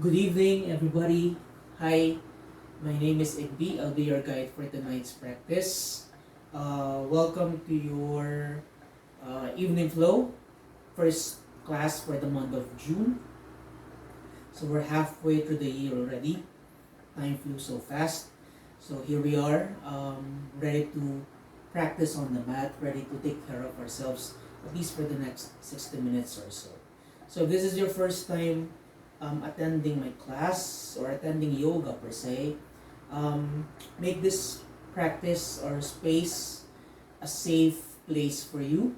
Good evening, everybody. Hi, my name is Igby. I'll be your guide for tonight's practice. Welcome to your evening flow, first class for the month of June. So we're halfway through the year already. Time flew so fast. So here we are, ready to practice on the mat, ready to take care of ourselves, at least for the next 60 minutes or so. So if this is your first time attending my class or attending yoga per se, make this practice or space a safe place for you,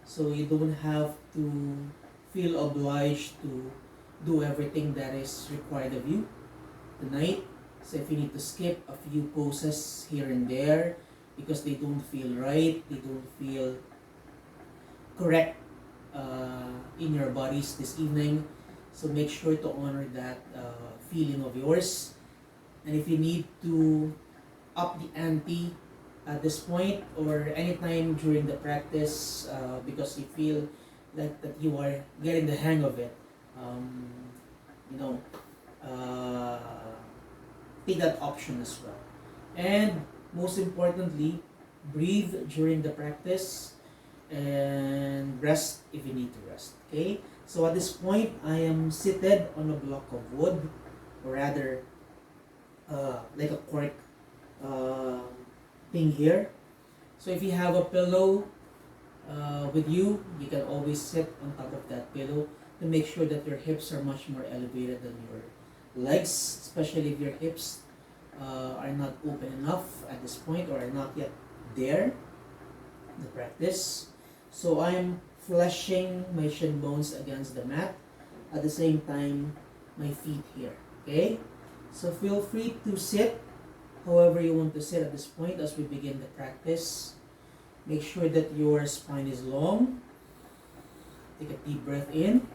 so you don't have to feel obliged to do everything that is required of you tonight. So if you need to skip a few poses here and there because they don't feel right, they don't feel correct in your bodies this evening, so make sure to honor that feeling of yours. And if you need to up the ante at this point or anytime during the practice because you feel like that you are getting the hang of it, you know, take that option as well. And most importantly, breathe during the practice and rest if you need to rest. Okay? So at this point, I am seated on a block of wood, or rather, like a cork thing here. So if you have a pillow with you, you can always sit on top of that pillow to make sure that your hips are much more elevated than your legs, especially if your hips are not open enough at this point or are not yet there in the practice. So I'm fleshing my shin bones against the mat, at the same time my feet here. Okay, so feel free to sit however you want to sit at this point as we begin the practice. Make sure that your spine is long. Take a deep breath in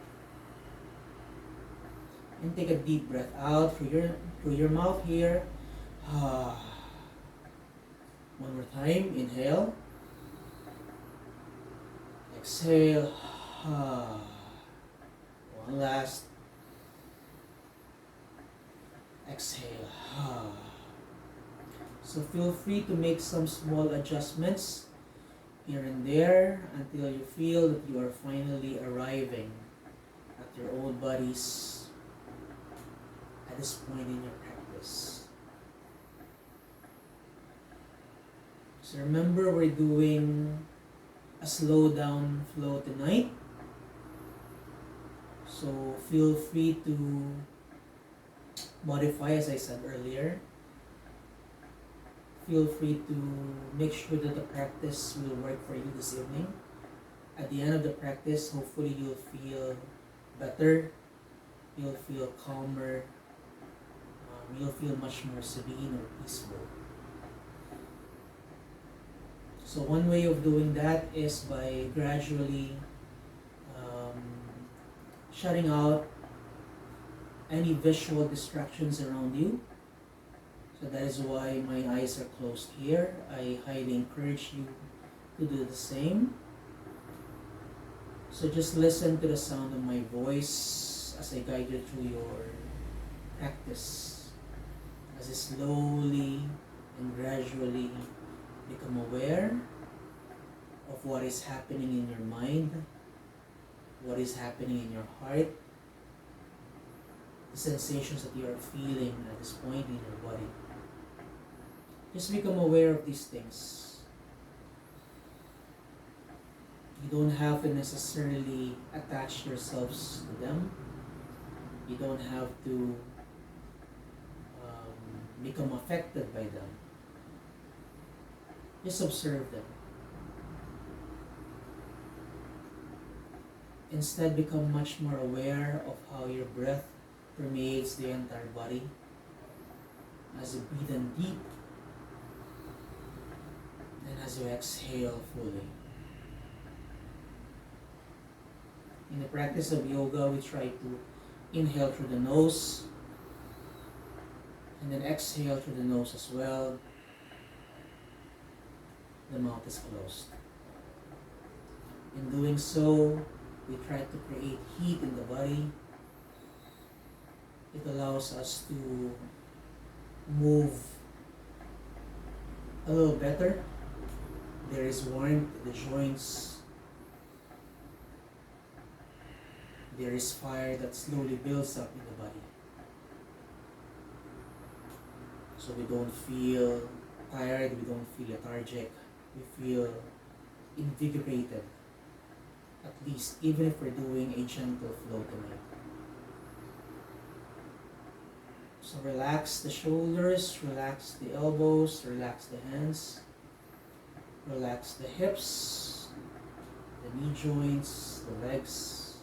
and take a deep breath out through your mouth here. One more time. Inhale. Exhale. One last. Exhale. So feel free to make some small adjustments here and there until you feel that you are finally arriving at your own bodies at this point in your practice. So remember, we're doing a slow down flow tonight. So feel free to modify, as I said earlier. Feel free to make sure that the practice will work for you this evening. At the end of the practice, hopefully you'll feel better, you'll feel calmer, you'll feel much more serene or peaceful. So one way of doing that is by gradually shutting out any visual distractions around you. So that is why my eyes are closed here. I highly encourage you to do the same. So just listen to the sound of my voice as I guide you through your practice, as you slowly and gradually become aware of what is happening in your mind, what is happening in your heart, the sensations that you are feeling at this point in your body. Just become aware of these things. You don't have to necessarily attach yourselves to them. You don't have to become affected by them. Just observe them. Instead, become much more aware of how your breath permeates the entire body as you breathe in deep and as you exhale fully. In the practice of yoga, we try to inhale through the nose and then exhale through the nose as well. The mouth is closed. In doing so, we try to create heat in the body. It allows us to move a little better. There is warmth in the joints. There is fire that slowly builds up in the body. So we don't feel tired, we don't feel lethargic, we feel invigorated. At least, even if we're doing a gentle flow tonight. So relax the shoulders, relax the elbows, relax the hands, relax the hips, the knee joints, the legs,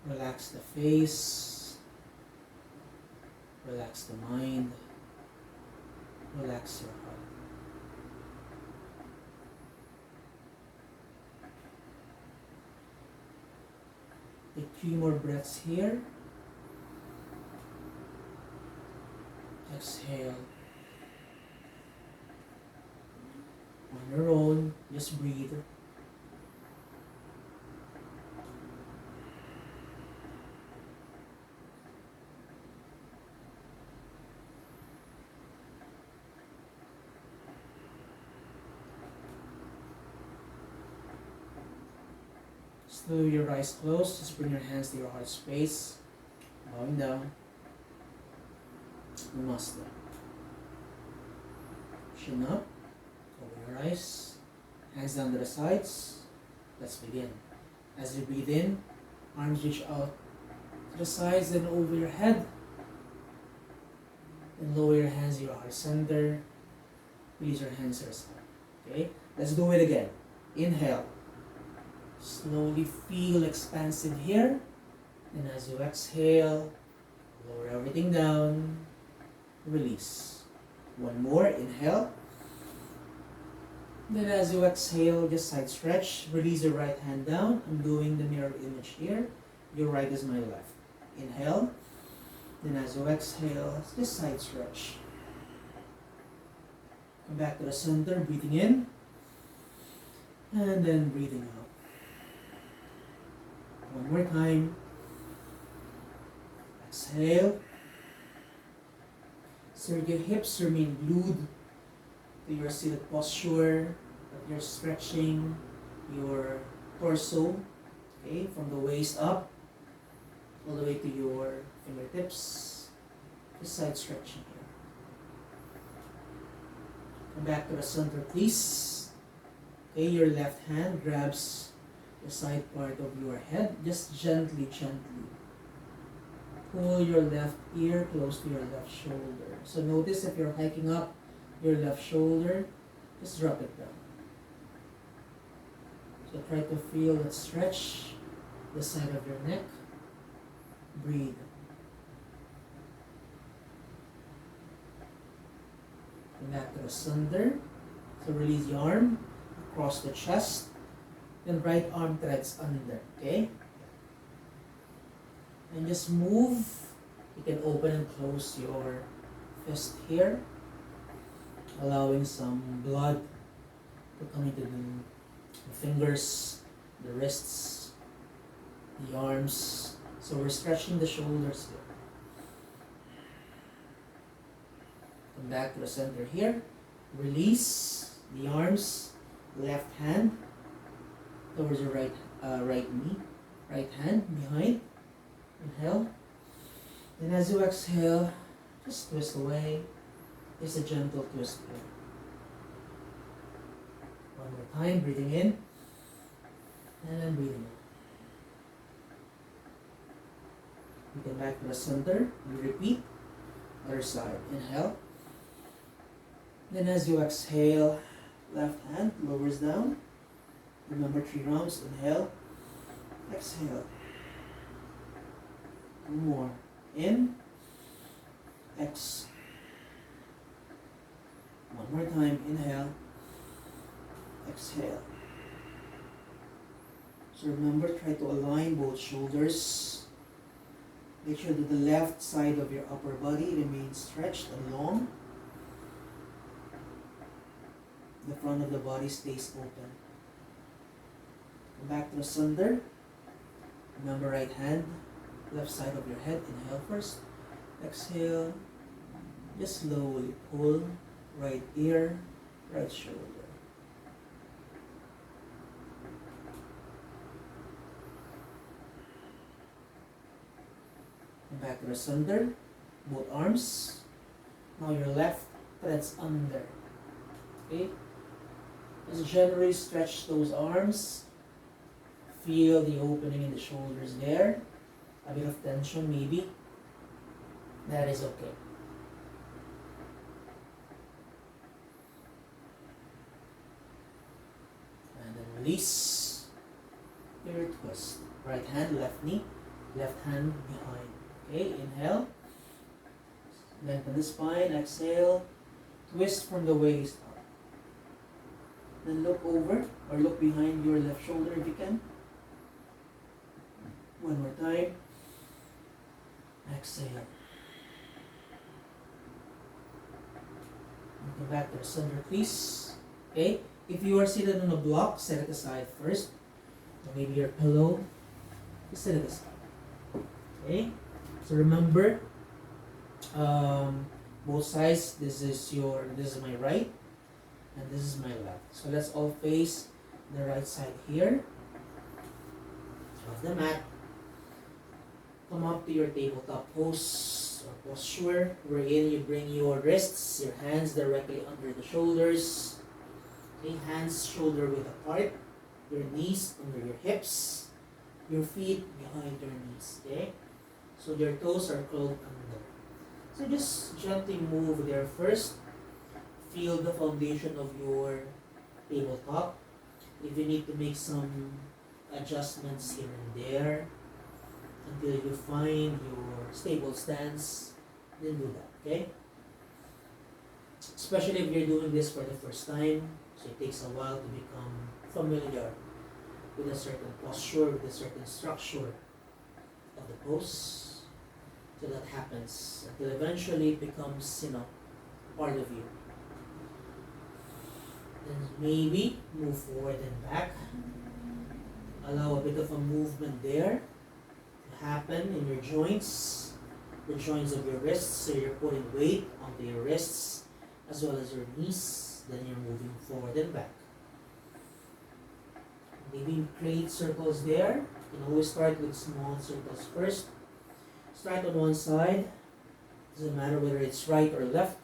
relax the face, relax the mind, relax your heart. Take 3 more breaths here. Exhale. On your own, just breathe. Still with your eyes closed, just bring your hands to your heart space, bowing down. Namaste. Chin up, open your eyes, hands down to the sides. Let's begin. As you breathe in, arms reach out to the sides and over your head. And lower your hands to your heart center. Release your hands to the side. Okay? Let's do it again. Inhale. Slowly feel expansive here. And as you exhale, lower everything down. Release. One more. Inhale. Then as you exhale, just side stretch. Release your right hand down. I'm doing the mirror image here. Your right is my left. Inhale. Then as you exhale, just side stretch. Come back to the center, breathing in. And then breathing out. One more time. Exhale. So your hips remain glued to your seated posture, but you're stretching your torso, okay, from the waist up, all the way to your fingertips. Just side stretching here. Come back to the center, please. Okay, your left hand grabs the side part of your head. Just gently, gently pull your left ear close to your left shoulder. So notice if you're hiking up your left shoulder, just drop it down. So try to feel that stretch, the side of your neck. Breathe. Come back to the center. So release the arm across the chest. Then right arm threads under, okay? And just move. You can open and close your fist here, allowing some blood to come into the fingers, the wrists, the arms. So we're stretching the shoulders here. Come back to the center here. Release the arms, left hand towards your right knee, right hand behind. Inhale. And as you exhale, just twist away. Just a gentle twist here. One more time, breathing in. And then breathing out. You come back to the center. You repeat. Other side. Inhale. Then as you exhale, left hand lowers down. Remember 3 rounds. Inhale. Exhale. 2 more. In. X. One more time. Inhale. Exhale. So remember, try to align both shoulders. Make sure that the left side of your upper body remains stretched and long. The front of the body stays open. Come back to the center. Remember, right hand left side of your head. Inhale first. Exhale. Just slowly pull right ear, right shoulder. And back to the center. Both arms. Now your left threads under. Okay? Just generally stretch those arms. Feel the opening in the shoulders there. A bit of tension maybe. That is okay. And then release your twist. Right hand, left knee, left hand behind. Okay, inhale. Lengthen the spine, exhale. Twist from the waist up. Then look over or look behind your left shoulder if you can. One more time. Exhale. And come back to the center, please. Okay? If you are seated on a block, set it aside first. Or maybe your pillow, just set it aside. Okay? So remember, both sides. This is my right, and this is my left. So let's all face the right side here of the mat. Come up to your tabletop pose or posture, wherein you bring your wrists, your hands directly under the shoulders. Okay, hands shoulder width apart, your knees under your hips, your feet behind your knees. Okay, so your toes are curled under. So just gently move there first. Feel the foundation of your tabletop. If you need to make some adjustments here and there until you find your stable stance, then do that, okay? Especially if you're doing this for the first time, so it takes a while to become familiar with a certain posture, with a certain structure of the pose. So that happens until eventually it becomes, part of you. Then maybe move forward and back. Allow a bit of a movement there to happen in your joints, the joints of your wrists. So you're putting weight onto your wrists as well as your knees. Then you're moving forward and back. Maybe create circles there. You can always start with small circles first. Start on one side. Doesn't matter whether it's right or left.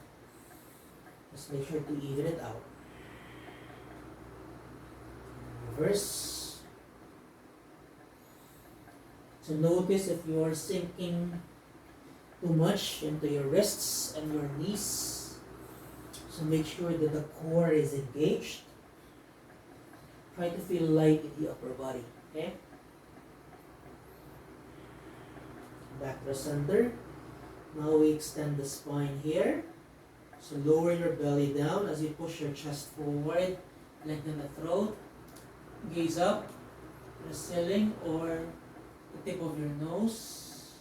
Just make sure to even it out. Reverse. So notice if you are sinking too much into your wrists and your knees. So make sure that the core is engaged. Try to feel light in the upper body. Okay? Back to the center. Now we extend the spine here. So lower your belly down as you push your chest forward. Lengthen the throat. Gaze up to the ceiling or the tip of your nose.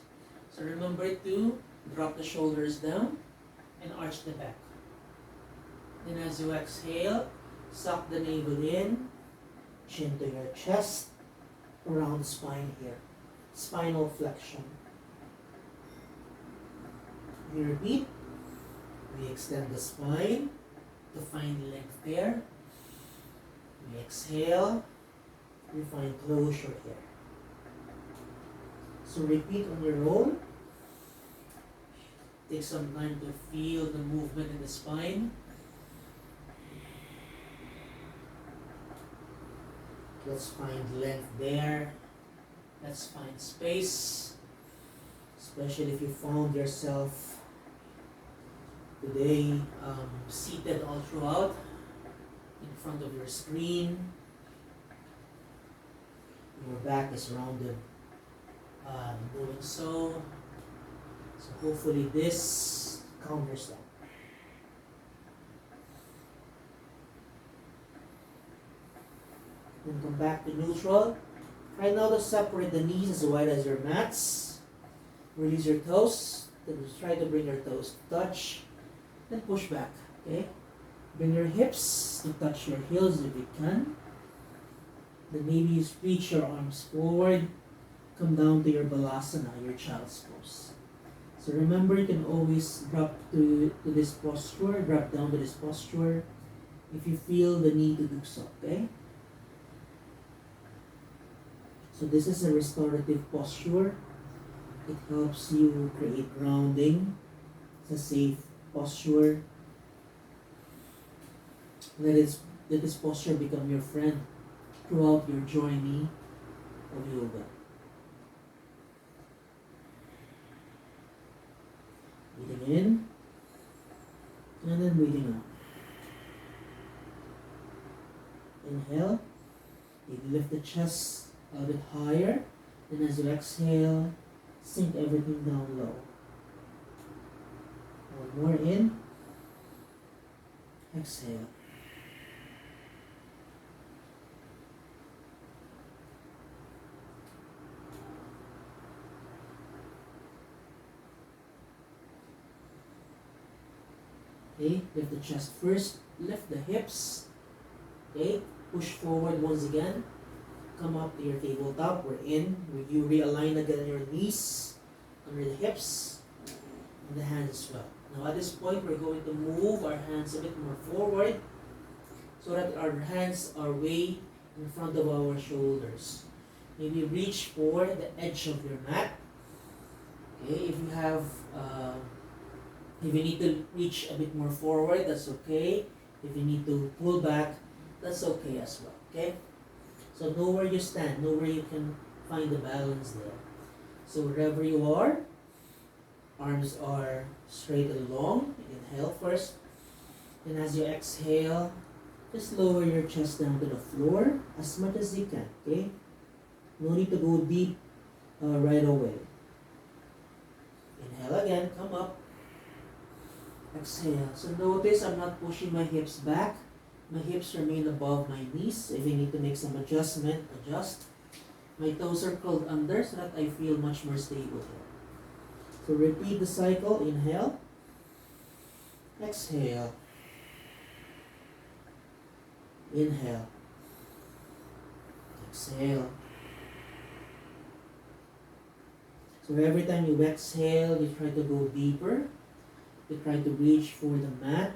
So remember to drop the shoulders down and arch the back. Then as you exhale, suck the navel in, chin to your chest, around spine here. Spinal flexion. We repeat. We extend the spine to find length there. We exhale. We find closure here. So repeat on your own. Take some time to feel the movement in the spine. Let's find length there. Let's find space. Especially if you found yourself today seated all throughout in front of your screen. Your back is rounded doing so. So hopefully this counters that. Then come back to neutral. Try now to separate the knees as wide as your mats. Release your toes. Then try to bring your toes to touch. Then push back. Okay? Bring your hips to touch your heels if you can. Then maybe you reach your arms forward. come down to your balasana, your child's pose. So remember, you can always drop to this posture, drop down to this posture if you feel the need to do so, okay? So this is a restorative posture. It helps you create grounding. It's a safe posture. Let this posture become your friend throughout your journey of yoga. Breathing in and then breathing out. Inhale, you lift the chest a bit higher, and as you exhale, sink everything down low. One more in, exhale. Okay, lift the chest first, lift the hips. Okay, push forward once again. Come up to your tabletop. We're in. You realign again your knees under the hips and the hands as well. Now at this point, we're going to move our hands a bit more forward so that our hands are way in front of our shoulders. Maybe reach for the edge of your mat. Okay, if you need to reach a bit more forward, that's okay. If you need to pull back, that's okay as well. Okay? So know where you stand, know where you can find the balance there. So wherever you are, arms are straight and long. Inhale first. And as you exhale, just lower your chest down to the floor as much as you can. Okay? No need to go deep right away. Inhale again, come up. Exhale. So notice I'm not pushing my hips back. My hips remain above my knees. If you need to make some adjustment, adjust. My toes are curled under so that I feel much more stable here. So repeat the cycle. Inhale. Exhale. Inhale. Exhale. So every time you exhale, you try to go deeper. You try to reach for the mat.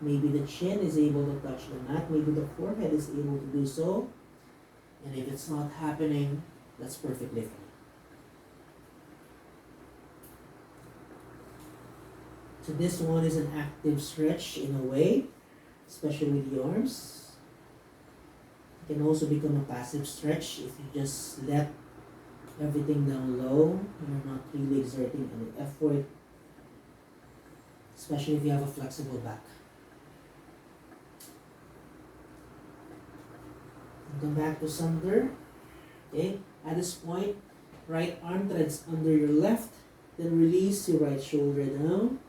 Maybe the chin is able to touch the mat. Maybe the forehead is able to do so. And if it's not happening, that's perfectly fine. So this one is an active stretch in a way, especially with the arms. It can also become a passive stretch if you just let everything down low. You're not really exerting any effort, especially if you have a flexible back. Come back to center. Okay, at this point, right arm threads under your left, then release your right shoulder down.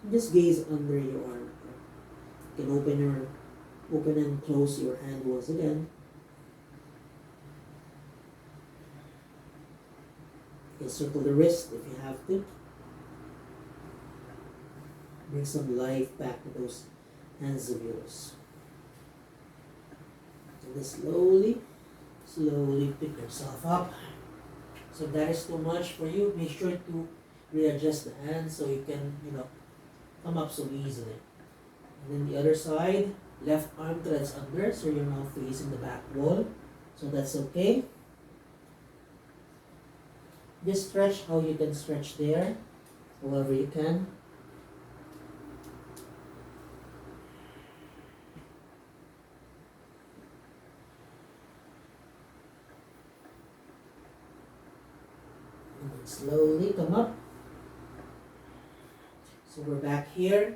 And just gaze under your arm. You can open and close your hand once again. You can circle the wrist if you have to. Bring some life back to those hands of yours. And then slowly pick yourself up. So if that is too much for you, make sure to readjust the hands so you can, come up so easily. And then the other side, left arm threads under, so you're now facing the back wall. So that's okay. Just stretch how you can stretch there, however you can. And then slowly come up. So we're back here,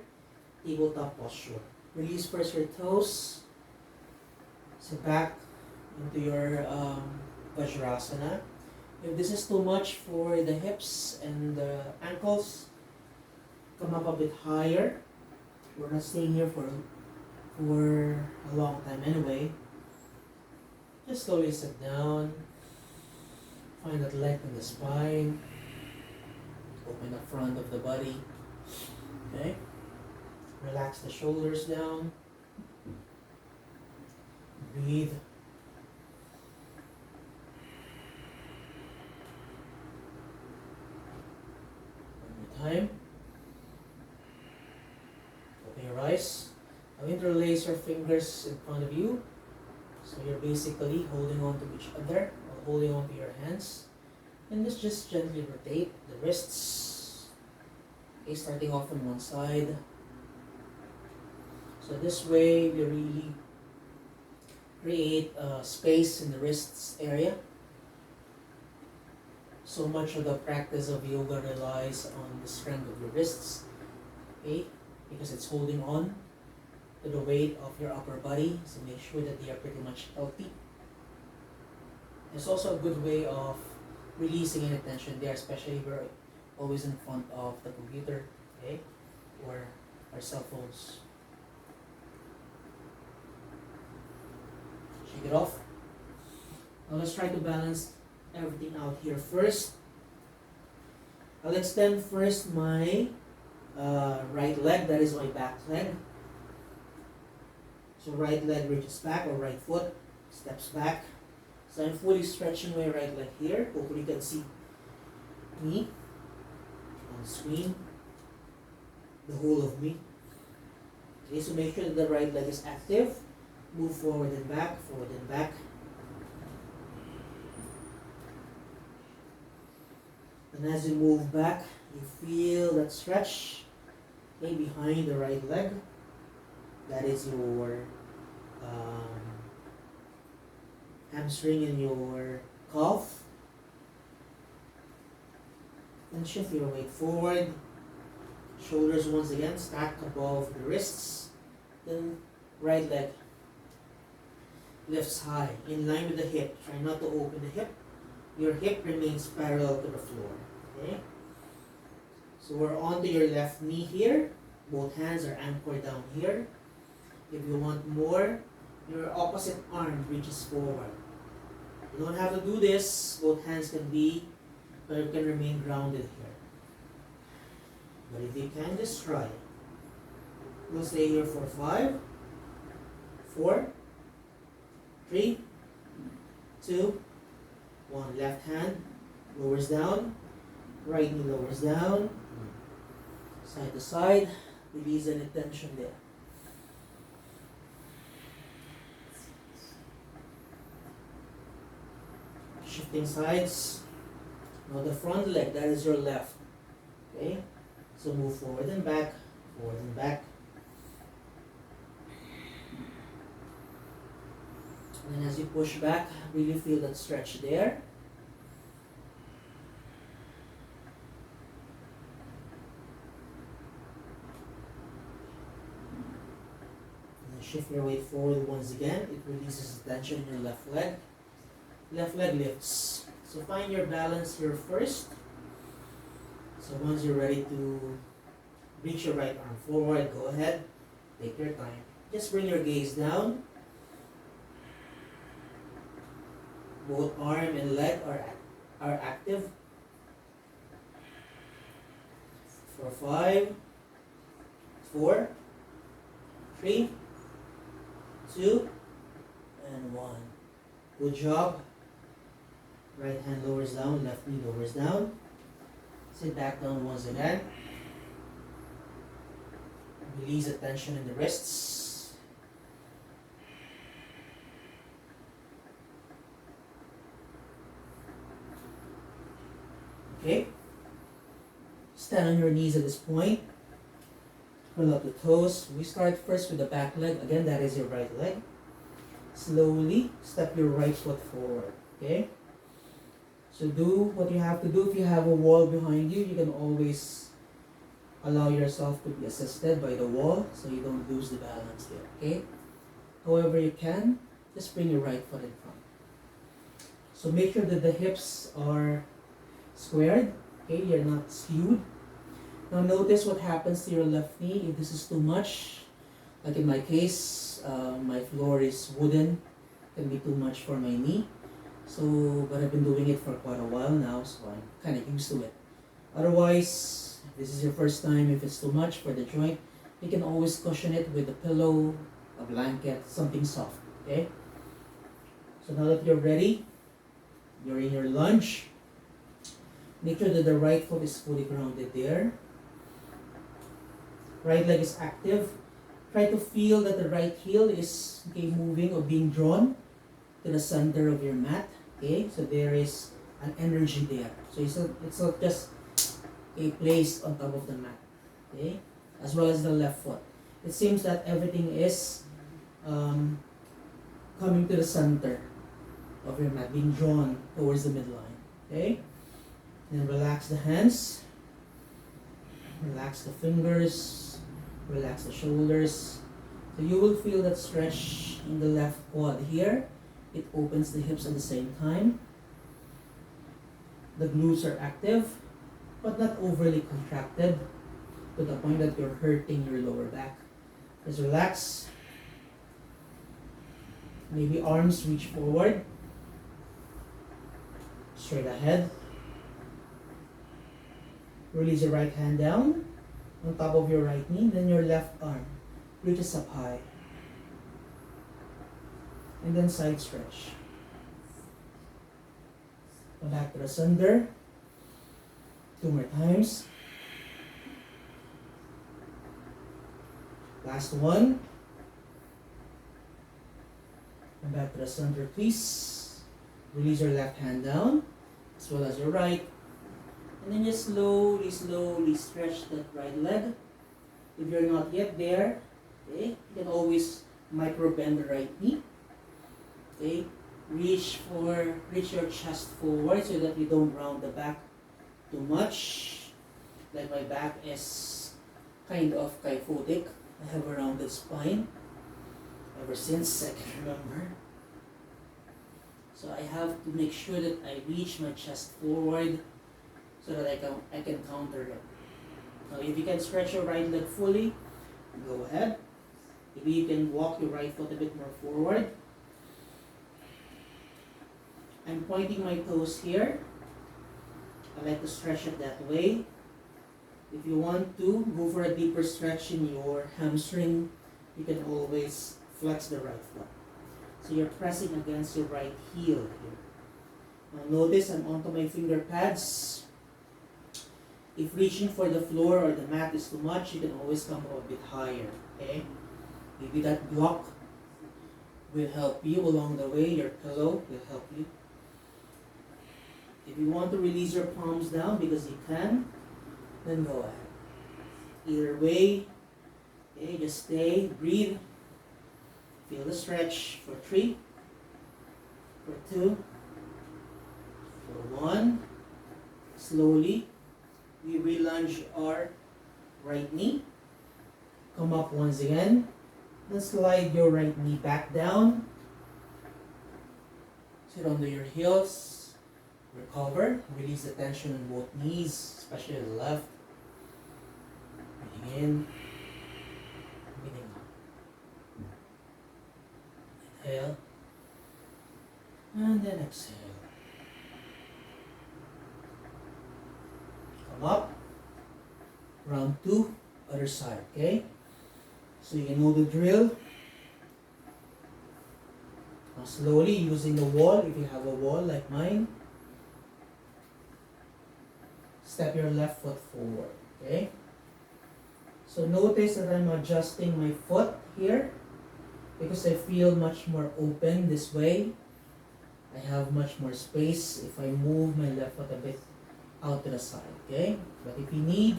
tabletop posture. Release first your toes. So back into your Vajrasana. If this is too much for the hips and the ankles, come up a bit higher. We're not staying here for a long time anyway. Just slowly sit down. Find that length in the spine. Open the front of the body. Okay. Relax the shoulders down. Breathe. time. Open your eyes. Now interlace your fingers in front of you. So you're basically holding on to each other or holding on to your hands. And just gently rotate the wrists. Okay, starting off from one side. So this way we really create space in the wrists area. So much of the practice of yoga relies on the strength of your wrists, okay? Because it's holding on to the weight of your upper body, so make sure that they are pretty much healthy. It's also a good way of releasing any tension there, especially if we're always in front of the computer, okay? Or our cell phones. Shake it off. Now let's try to balance everything out here first. I'll extend first my right leg, that is my back leg. So right leg reaches back, or right foot steps back. So I'm fully stretching my right leg here. Hopefully you can see me on the screen, the whole of me. Okay, so make sure that the right leg is active. Move forward and back, forward and back. And as you move back, you feel that stretch, okay, behind the right leg. That is your hamstring and your calf. And shift your weight forward. Shoulders once again stack above the wrists. Then right leg lifts high, in line with the hip. Try not to open the hip. Your hip remains parallel to the floor. Okay? So we're onto your left knee here. Both hands are anchored down here. If you want more, your opposite arm reaches forward. You don't have to do this. Both hands can be, but you can remain grounded here. But if you can, just try it. We'll stay here for 5, 4, 3, 2, 1. Left hand lowers down, right knee lowers down, side to side. Release any tension there. Shifting sides. Now the front leg, that is your left. Okay? So move forward and back, forward and back. And then as you push back, really feel that stretch there. And then shift your weight forward once again. It releases the tension in your left leg. Left leg lifts. So find your balance here first. So once you're ready to reach your right arm forward, go ahead. Take your time. Just bring your gaze down. Both arm and leg are active. For 5, 4, 3, 2, and 1. Good job. Right hand lowers down, left knee lowers down. Sit back down once again. Release the tension in the wrists. Okay. Stand on your knees at this point. Curl up the toes. We start first with the back leg. Again, that is your right leg. Slowly step your right foot forward. Okay. So do what you have to do. If you have a wall behind you, you can always allow yourself to be assisted by the wall so you don't lose the balance there. Okay. However you can, just bring your right foot in front. So make sure that the hips are squared. Okay, you're not skewed. Now notice what happens to your left knee if this is too much. Like in my case, my floor is wooden. It can be too much for my knee. So, but I've been doing it for quite a while now, so I'm kind of used to it. Otherwise, if this is your first time, if it's too much for the joint, you can always cushion it with a pillow, a blanket, something soft. Okay? So now that you're ready, you're in your lunge. Make sure that the right foot is fully grounded there. Right leg is active. Try to feel that the right heel is moving or being drawn to the center of your mat. Okay, so there is an energy there. So it's not just placed on top of the mat. Okay, as well as the left foot. It seems that everything is coming to the center of your mat, being drawn towards the midline. Okay, then relax the hands, relax the fingers, relax the shoulders. So you will feel that stretch in the left quad here. It opens the hips at the same time. The glutes are active, but not overly contracted to the point that you're hurting your lower back. Just relax. Maybe arms reach forward. Straight ahead. Release your right hand down on top of your right knee. Then your left arm reaches up high. And then side stretch. Come back to the center. 2 more times. Last one. Come back to the center, please. Release your left hand down, as well as your right. And then just slowly, slowly stretch that right leg. If you're not yet there, okay, you can always micro bend the right knee. Okay, reach your chest forward so that you don't round the back too much. Like my back is kind of kyphotic. I have a rounded spine ever since I can remember. So I have to make sure that I reach my chest forward so that I can counter it. Now if you can stretch your right leg fully, go ahead. Maybe you can walk your right foot a bit more forward. I'm pointing my toes here. I like to stretch it that way. If you want to go for a deeper stretch in your hamstring, you can always flex the right foot. So you're pressing against your right heel here. Now notice I'm onto my finger pads. If reaching for the floor or the mat is too much, you can always come up a bit higher. Okay? Maybe that block will help you along the way. Your pillow will help you. If you want to release your palms down because you can, then go ahead. Either way, okay, just stay, breathe. Feel the stretch for 3, for 2, for 1. Slowly, we relunge our right knee. Come up once again. Then slide your right knee back down. Sit onto your heels. Recover. Release the tension in both knees, especially the left. Breathing in. Breathing out. Inhale. And then exhale. Come up. Round 2. Other side. Okay? So you know the drill. Now slowly using the wall, if you have a wall like mine, step your left foot forward. Okay? So notice that I'm adjusting my foot here because I feel much more open this way. I have much more space if I move my left foot a bit out to the side. Okay? But if you need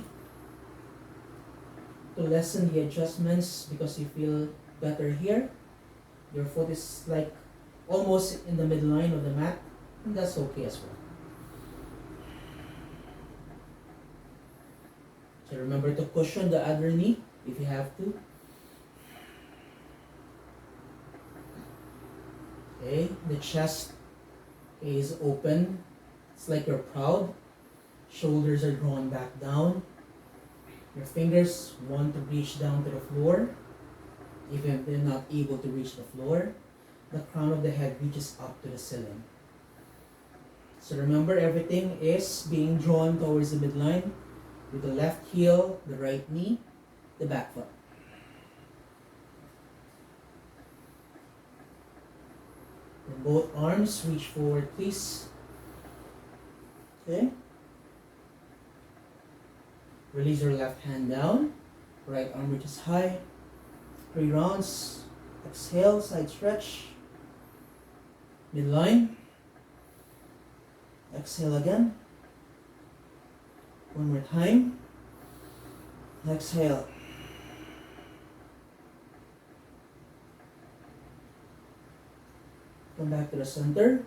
to lessen the adjustments because you feel better here, your foot is like almost in the midline of the mat, and that's okay as well. So remember to cushion the other knee if you have to. Okay, the chest is open. It's like you're proud. Shoulders are drawn back down. Your fingers want to reach down to the floor. Even if they're not able to reach the floor, the crown of the head reaches up to the ceiling. So remember, everything is being drawn towards the midline with the left heel, the right knee, the back foot. And both arms reach forward, please. Okay. Release your left hand down. Right arm reaches high. 3 rounds. Exhale, side stretch. Midline. Exhale again. One more time. Exhale. Come back to the center.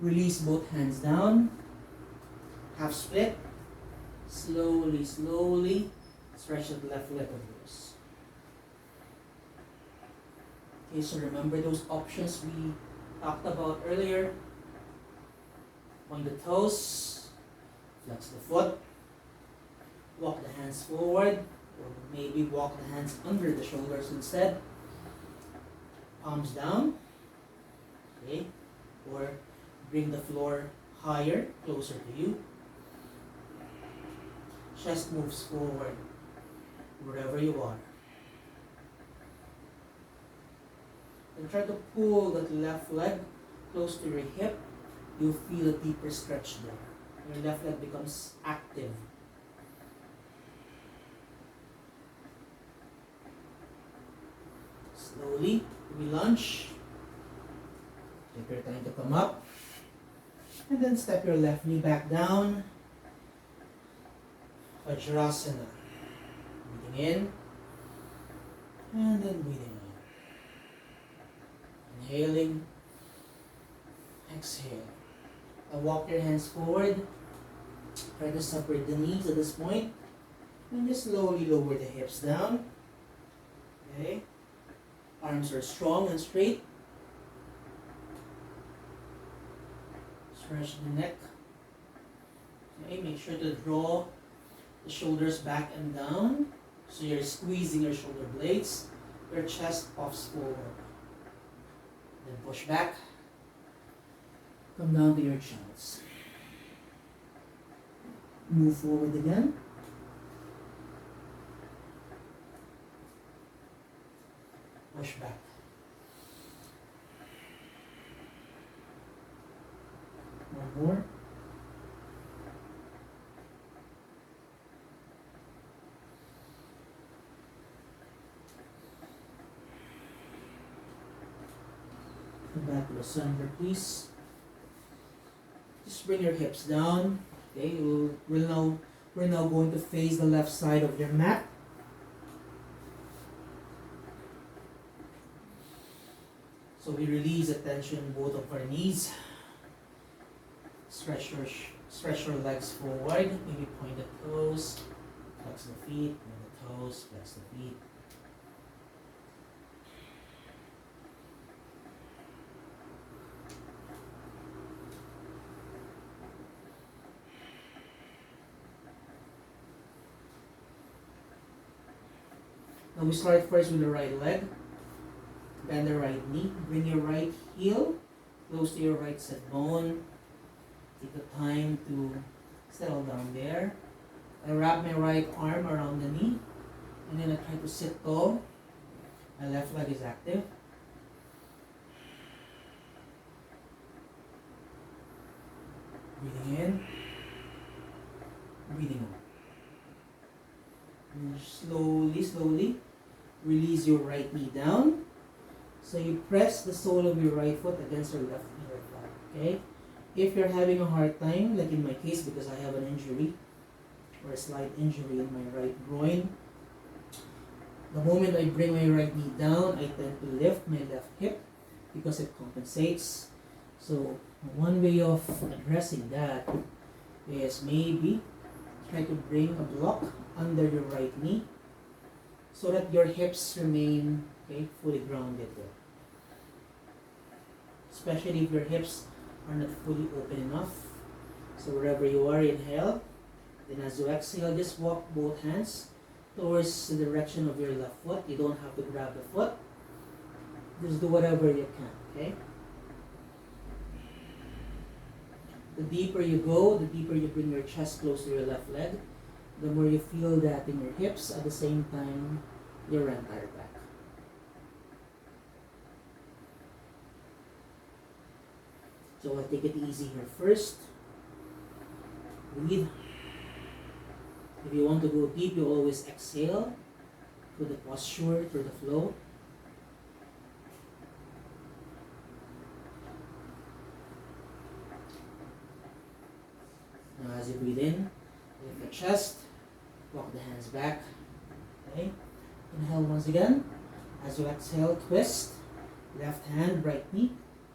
Release both hands down. Half split. Slowly, slowly stretch the left leg of yours. Okay, so remember those options we talked about earlier. Point the toes, flex the foot, walk the hands forward, or maybe walk the hands under the shoulders instead. Palms down, okay, or bring the floor higher, closer to you. Chest moves forward, wherever you are. And try to pull that left leg close to your hip. You'll feel a deeper stretch there. Your left leg becomes active. Slowly, we lunge. Take your time to come up. And then step your left knee back down. Vajrasana. Breathing in. And then breathing out. Inhaling. Exhale. Now walk your hands forward. Try to separate the knees at this point. And just slowly lower the hips down. Okay. Arms are strong and straight. Stretch the neck. Okay, make sure to draw the shoulders back and down. So you're squeezing your shoulder blades. Your chest puffs forward. Then push back. Come down to your chest. Move forward again. Push back. One more. Come back to the center, please. Just bring your hips down. Okay, we're now going to face the left side of your mat. So we release the tension in both of our knees. Stretch your legs forward. Maybe point the toes, flex the feet, point the toes, flex the feet. Now we start first with the right leg. Bend the right knee. Bring your right heel close to your right sit bone. Take the time to settle down there. I wrap my right arm around the knee. And then I try to sit tall. My left leg is active. Breathing in. Breathing out. And slowly, slowly release your right knee down. So you press the sole of your right foot against your left knee or thigh. Okay? If you're having a hard time, like in my case because I have an injury or a slight injury in my right groin, the moment I bring my right knee down, I tend to lift my left hip because it compensates. So one way of addressing that is maybe try to bring a block under your right knee so that your hips remain fully grounded there. Especially if your hips are not fully open enough. So wherever you are, inhale. Then as you exhale, just walk both hands towards the direction of your left foot. You don't have to grab the foot. Just do whatever you can, okay? The deeper you go, the deeper you bring your chest close to your left leg, the more you feel that in your hips, at the same time, your entire back. So I'll take it easy here first. Breathe. If you want to go deep, you always exhale. to the posture, to the flow. Now as you breathe in, lift the chest, walk the hands back. Okay. Inhale once again. As you exhale, twist. Left hand, right knee.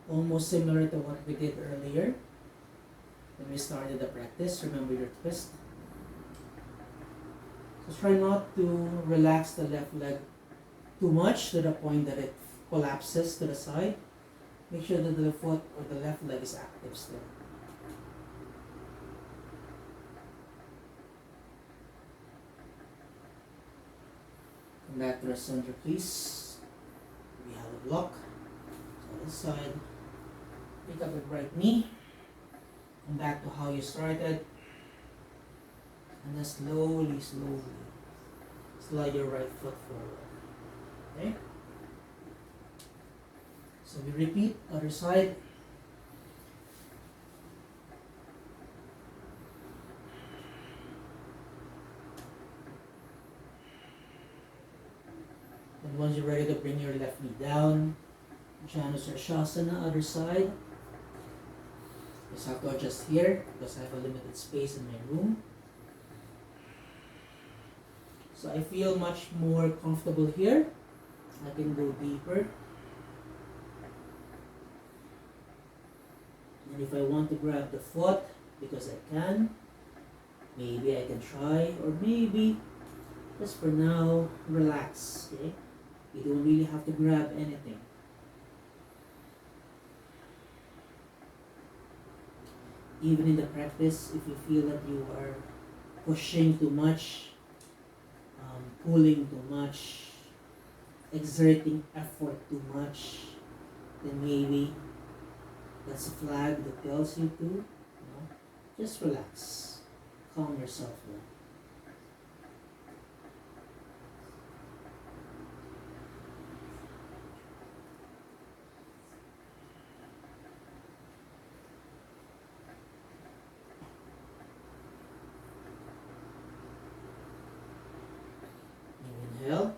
Almost similar to what we did earlier when we started the practice. Remember your twist. So try not to relax the left leg too much to the point that it collapses to the side. Make sure that the foot or the left leg is active still. Come back to the center, please. We have a block. To the side. Pick up your right knee. Come back to how you started. And then slowly slide your right foot forward. Okay? So we repeat, other side. And once you're ready to bring your left knee down, Janushirshasana, other side. Just have to adjust here because I have a limited space in my room. So I feel much more comfortable here. I can go deeper. And if I want to grab the foot, because I can, maybe I can try, or maybe just for now, relax. Okay? You don't really have to grab anything. Even in the practice, if you feel that you are pushing too much, pulling too much, exerting effort too much, then maybe that's a flag that tells you to, just relax, calm yourself down. Inhale.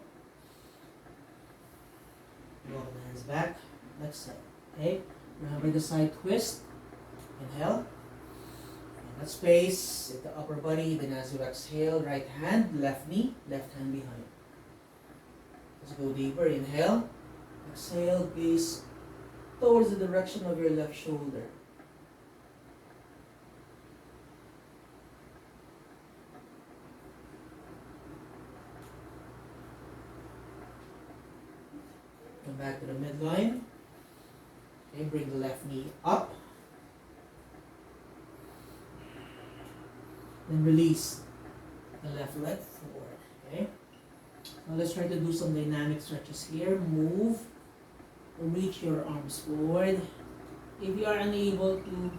Walk the hands back. Exhale. Okay. Remember the side twist. Inhale. In that space, hit the upper body. Then as you exhale, right hand, left knee, left hand behind. Let's go deeper. Inhale. Exhale. Gaze towards the direction of your left shoulder. Come back to the midline. Okay, bring the left knee up. Then release the left leg forward. Okay. Now let's try to do some dynamic stretches here. Move. Reach your arms forward. If you are unable to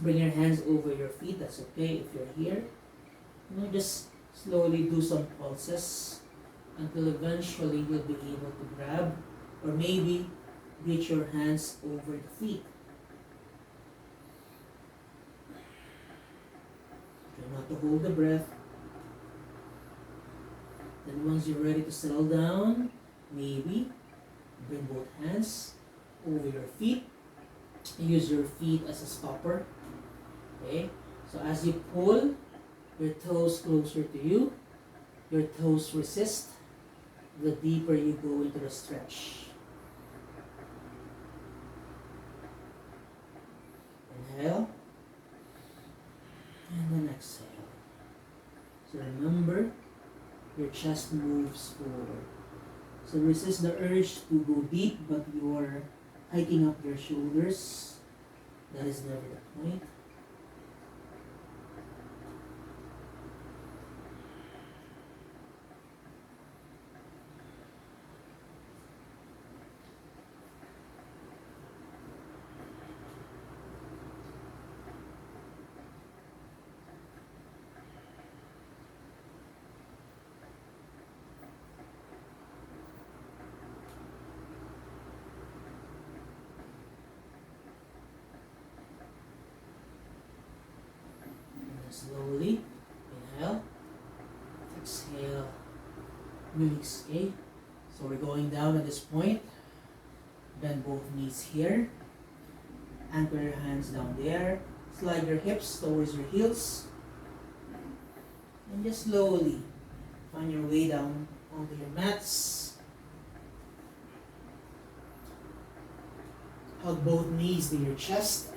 bring your hands over your feet, that's okay. If you're here, just slowly do some pulses until eventually you'll be able to grab or maybe reach your hands over the feet. Try not to hold the breath. Then once you're ready to settle down, maybe bring both hands over your feet. Use your feet as a stopper. Okay? So as you pull your toes closer to you, your toes resist, the deeper you go into the stretch. Inhale. And then exhale. So remember, your chest moves forward. So resist the urge to go deep, but you are hiking up your shoulders. That is never the point. Slowly, inhale, exhale, release. Okay, so we're going down at this point. Bend both knees here. Anchor your hands down there. Slide your hips towards your heels. And just slowly find your way down onto your mats. Hug both knees to your chest.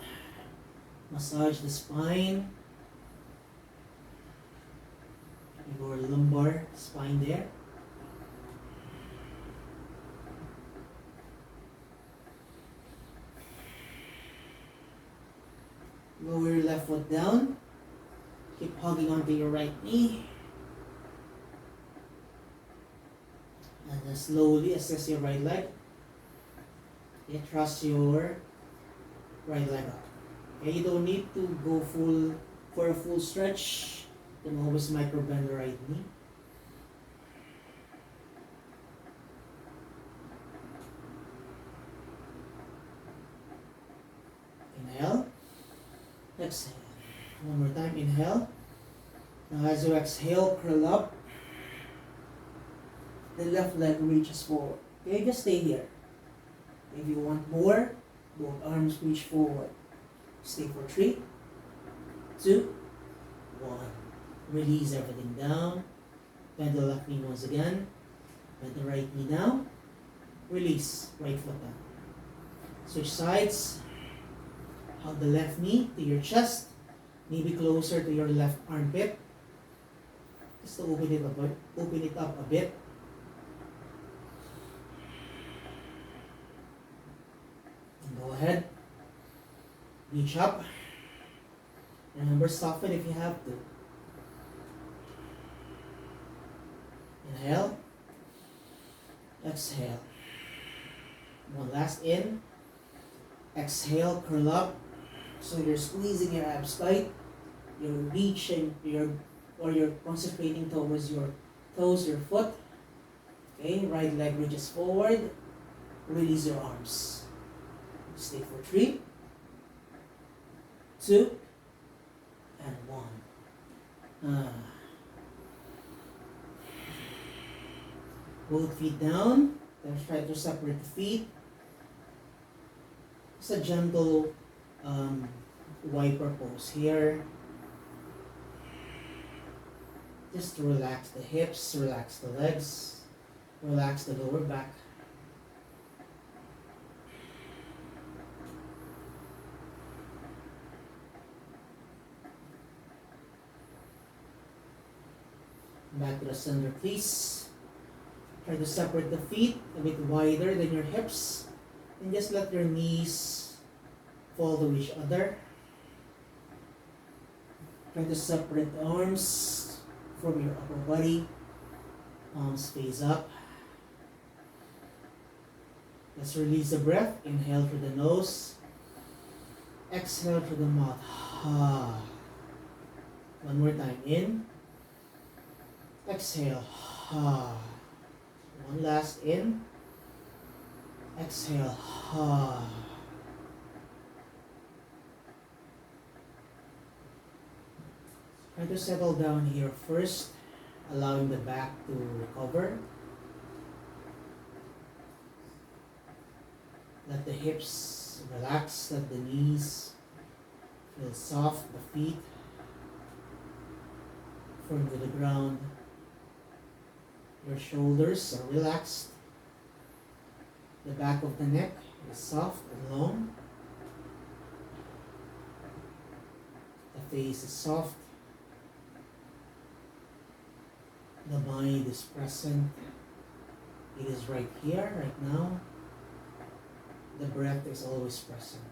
Massage the spine. Your lumbar spine there. Lower your left foot down. Keep hugging onto your right knee. And then slowly assess your right leg. Okay, thrust your right leg up. Okay, you don't need to go for a full stretch. You can always micro bend the right knee. Inhale. Exhale. One more time. Inhale. Now as you exhale, curl up. The left leg reaches forward. Okay, just stay here. If you want more, both arms reach forward. Stay for 3, 2, 1. Release everything down. Bend the left knee once again. Bend the right knee down. Release. Right foot down. Switch sides. Hug the left knee to your chest. Maybe closer to your left armpit. Just to open it up a bit. And go ahead. Reach up. Remember, soften if you have to. Inhale. Exhale. One last in. Exhale, curl up. So you're squeezing your abs tight. You're reaching you're concentrating towards your toes, your foot. Okay, right leg reaches forward. Release your arms. Stay for 3, 2, and 1. Both feet down. Then try to separate the feet. It's a gentle wiper pose here. Just to relax the hips, relax the legs, relax the lower back. Back to the center, please. Try to separate the feet a bit wider than your hips. And just let your knees fall to each other. Try to separate the arms from your upper body. Palms face up. Let's release the breath. Inhale through the nose. Exhale through the mouth. One more time. In. Exhale. One last in. Exhale. Try to settle down here first, allowing the back to recover. Let the hips relax, let the knees feel soft, the feet firm to the ground. Your shoulders are relaxed. The back of the neck is soft and long. The face is soft. The mind is present. It is right here, right now. The breath is always present.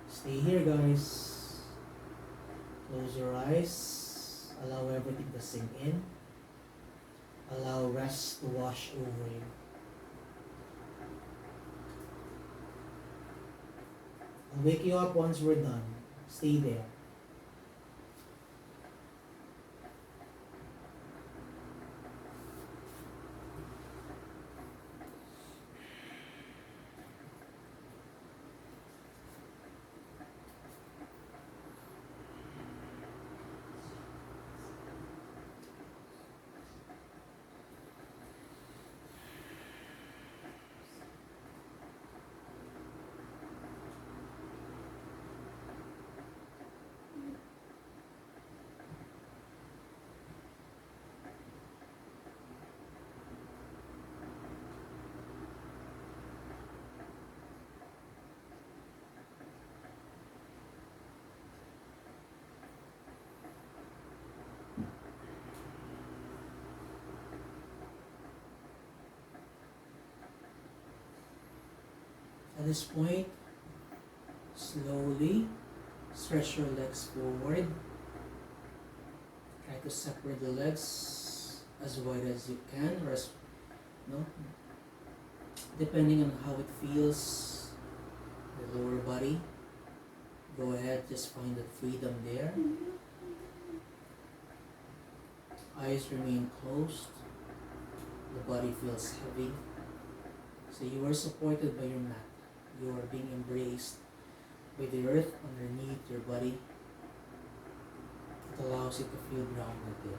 Stay here, guys. Close your eyes. Allow everything to sink in. Allow rest to wash over you. I'll wake you up once we're done. Stay there. At this point, slowly stretch your legs forward. Try to separate the legs as wide as you can, or as no, depending on how it feels. The lower body. Go ahead, just find the freedom there. Eyes remain closed. The body feels heavy. So you are supported by your mat. You are being embraced by the earth underneath your body. It allows you to feel grounded there.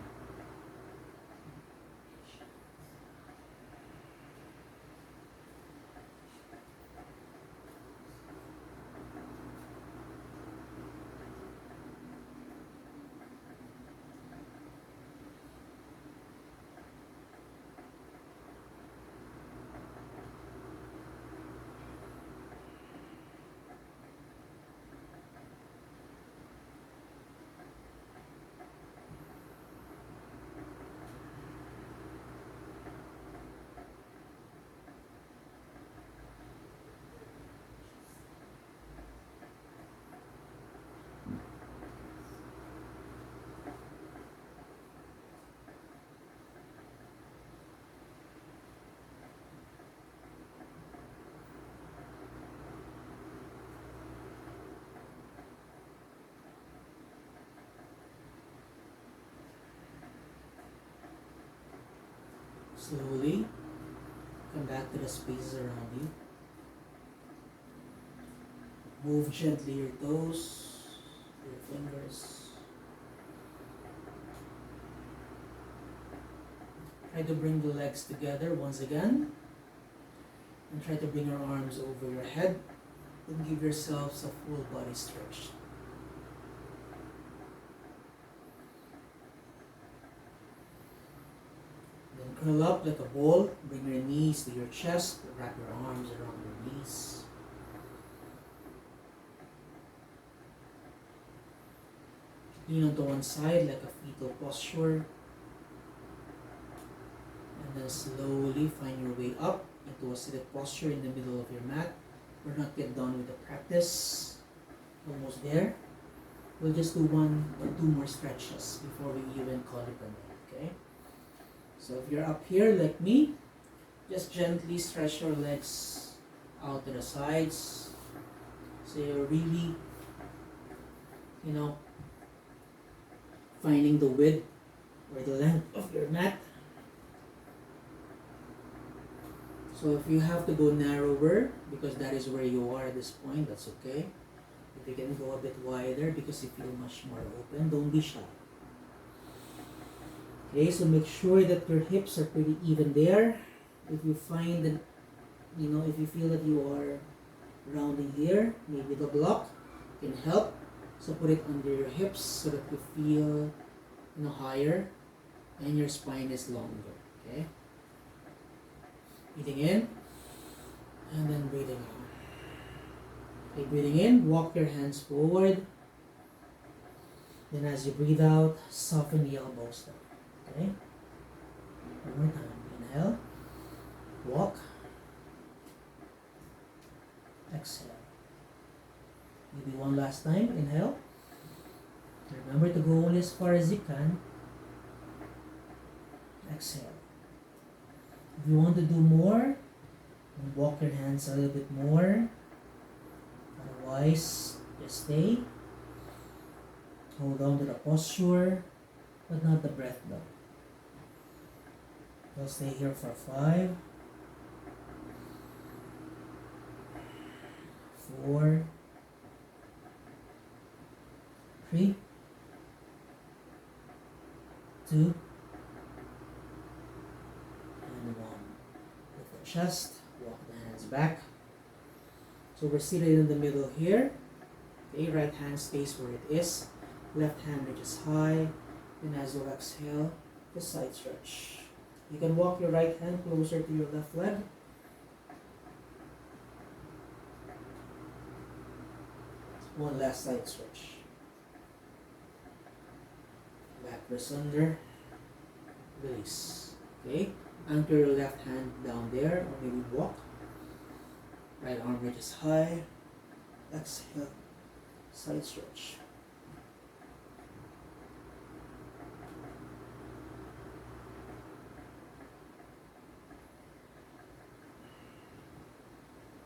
Slowly come back to the spaces around you. Move gently your toes, your fingers. Try to bring the legs together once again. And try to bring your arms over your head and give yourselves a full body stretch. Then curl up like a ball. Bring your knees to your chest. Wrap your arms around your knees. Lean onto one side like a fetal posture. And then slowly find your way up into a seated posture in the middle of your mat. We're not yet done with the practice. Almost there. We'll just do 1 or 2 more stretches before we even call it a night, okay? So if you're up here like me, just gently stretch your legs out to the sides. So you're really, finding the width or the length of your mat. So if you have to go narrower, because that is where you are at this point, that's okay. If you can go a bit wider because you feel much more open, don't be shy. Okay, so make sure that your hips are pretty even there. If you find that, if you feel that you are rounding here, maybe the block can help. So put it under your hips so that you feel, higher and your spine is longer, okay? Breathing in and then breathing out. Okay, breathing in, walk your hands forward. Then as you breathe out, soften the elbows down. Okay? One more time. Inhale. Walk. Exhale. Maybe one last time. Inhale. Remember to go only as far as you can. Exhale. If you want to do more, walk your hands a little bit more. Otherwise, just stay. Hold on to the posture, but not the breath though. We'll stay here for 5, 4, 3, 2, and 1. Lift the chest, walk the hands back. So we're seated in the middle here. Okay, right hand stays where it is. Left hand reaches high. And as you exhale, the side stretch. You can walk your right hand closer to your left leg. One last side stretch. Back press under. Release. Okay? Anchor your left hand down there or maybe walk. Right arm reaches high. Exhale. Side stretch.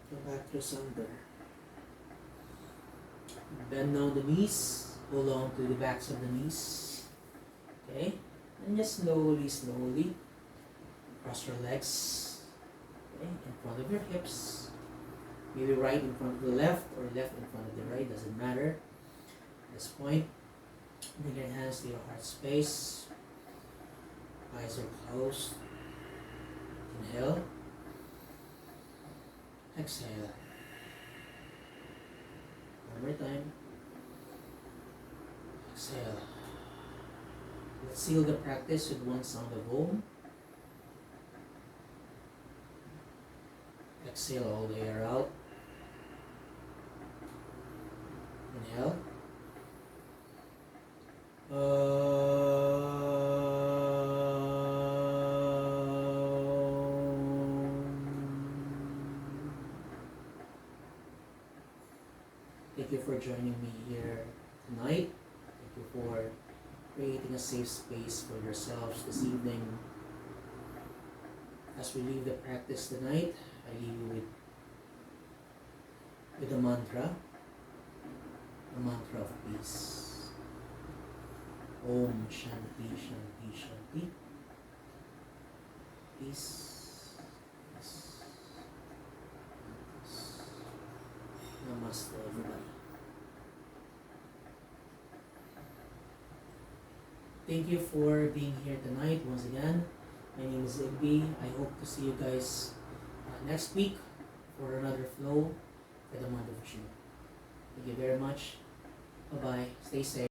Go back to center. Bend down the knees. Hold on to the backs of the knees. Okay? And just slowly cross your legs. Okay? In front of your hips. Maybe right in front of the left or left in front of the right. Doesn't matter. At this point, bring your hands to your heart space. Eyes are closed. Inhale. Exhale. One more time. Exhale. Let's seal the practice with one sound of Om. Exhale all the air out. Inhale. Thank you for joining me here tonight. Thank you for creating a safe space for yourselves this evening. As we leave the practice tonight, I leave you with a mantra of peace. Om Shanti Shanti Shanti. Peace. Peace. Peace. Namaste, everybody. Thank you for being here tonight once again. My name is Igby. I hope to see you guys next week for another flow for the month of June. Thank you very much. Bye-bye. Stay safe.